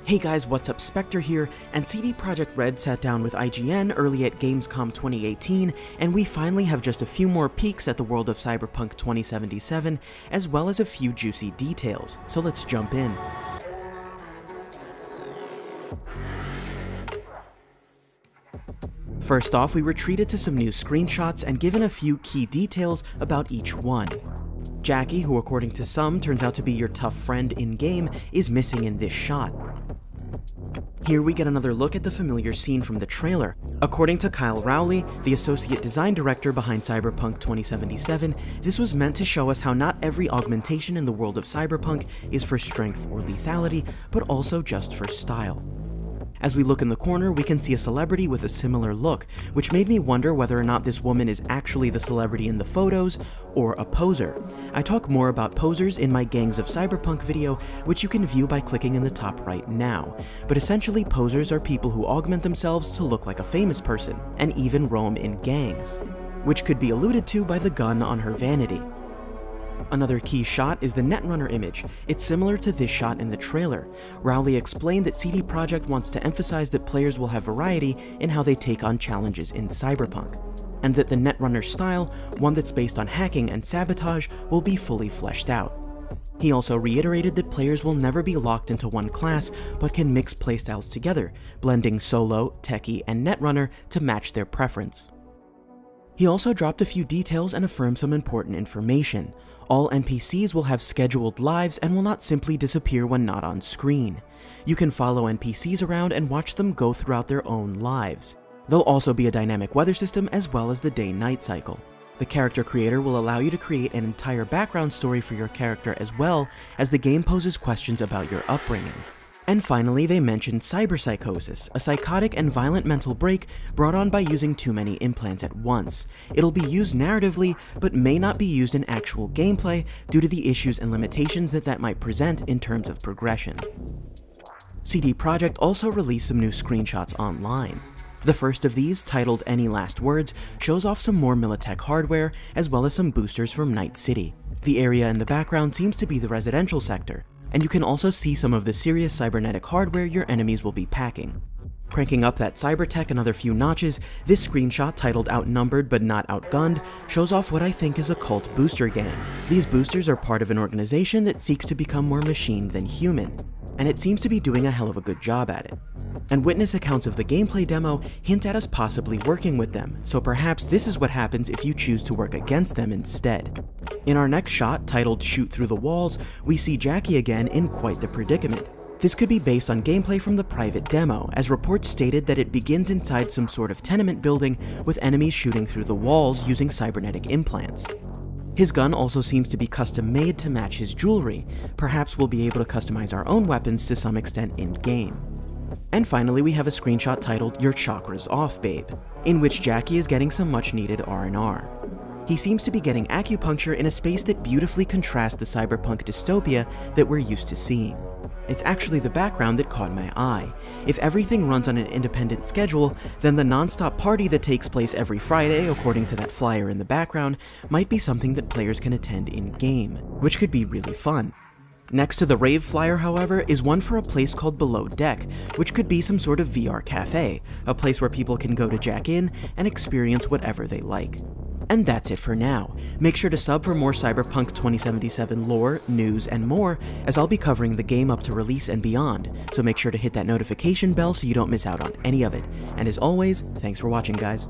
Hey guys, what's up? Spectre here, and CD Projekt Red sat down with IGN early at GamesCom 2018, and we finally have just a few more peeks at the world of Cyberpunk 2077, as well as a few juicy details, so let's jump in. First off, we were treated to some new screenshots and given a few key details about each one. Jackie, who according to some turns out to be your tough friend in-game, is missing in this shot. Here we get another look at the familiar scene from the trailer. According to Kyle Rowley, the associate design director behind Cyberpunk 2077, this was meant to show us how not every augmentation in the world of Cyberpunk is for strength or lethality, but also just for style. As we look in the corner, we can see a celebrity with a similar look, which made me wonder whether or not this woman is actually the celebrity in the photos, or a poser. I talk more about posers in my Gangs of Cyberpunk video, which you can view by clicking in the top right now. But essentially, posers are people who augment themselves to look like a famous person, and even roam in gangs, which could be alluded to by the gun on her vanity. Another key shot is the Netrunner image. It's similar to this shot in the trailer. Rowley explained that CD Projekt wants to emphasize that players will have variety in how they take on challenges in Cyberpunk, and that the Netrunner style, one that's based on hacking and sabotage, will be fully fleshed out. He also reiterated that players will never be locked into one class, but can mix playstyles together, blending solo, techie, and Netrunner to match their preference. He also dropped a few details and affirmed some important information. All NPCs will have scheduled lives and will not simply disappear when not on screen. You can follow NPCs around and watch them go throughout their own lives. There'll also be a dynamic weather system as well as the day-night cycle. The character creator will allow you to create an entire background story for your character as well as the game poses questions about your upbringing. And finally, they mentioned Psychosis, a psychotic and violent mental break brought on by using too many implants at once. It'll be used narratively, but may not be used in actual gameplay due to the issues and limitations that might present in terms of progression. CD Projekt also released some new screenshots online. The first of these, titled Any Last Words, shows off some more Militech hardware, as well as some boosters from Night City. The area in the background seems to be the residential sector, and you can also see some of the serious cybernetic hardware your enemies will be packing. Cranking up that cybertech another few notches, this screenshot titled Outnumbered but Not Outgunned shows off what I think is a cult booster gang. These boosters are part of an organization that seeks to become more machine than human, and it seems to be doing a hell of a good job at it. And witness accounts of the gameplay demo hint at us possibly working with them, so perhaps this is what happens if you choose to work against them instead. In our next shot, titled Shoot Through the Walls, we see Jackie again in quite the predicament. This could be based on gameplay from the private demo, as reports stated that it begins inside some sort of tenement building with enemies shooting through the walls using cybernetic implants. His gun also seems to be custom made to match his jewelry. Perhaps we'll be able to customize our own weapons to some extent in-game. And finally, we have a screenshot titled Your Chakras Off, Babe, in which Jackie is getting some much needed R&R. He seems to be getting acupuncture in a space that beautifully contrasts the cyberpunk dystopia that we're used to seeing. It's actually the background that caught my eye. If everything runs on an independent schedule, then the non-stop party that takes place every Friday, according to that flyer in the background, might be something that players can attend in-game, which could be really fun. Next to the rave flyer, however, is one for a place called Below Deck, which could be some sort of VR cafe, a place where people can go to jack in and experience whatever they like. And that's it for now. Make sure to sub for more Cyberpunk 2077 lore, news, and more, as I'll be covering the game up to release and beyond, so make sure to hit that notification bell so you don't miss out on any of it. And as always, thanks for watching, guys.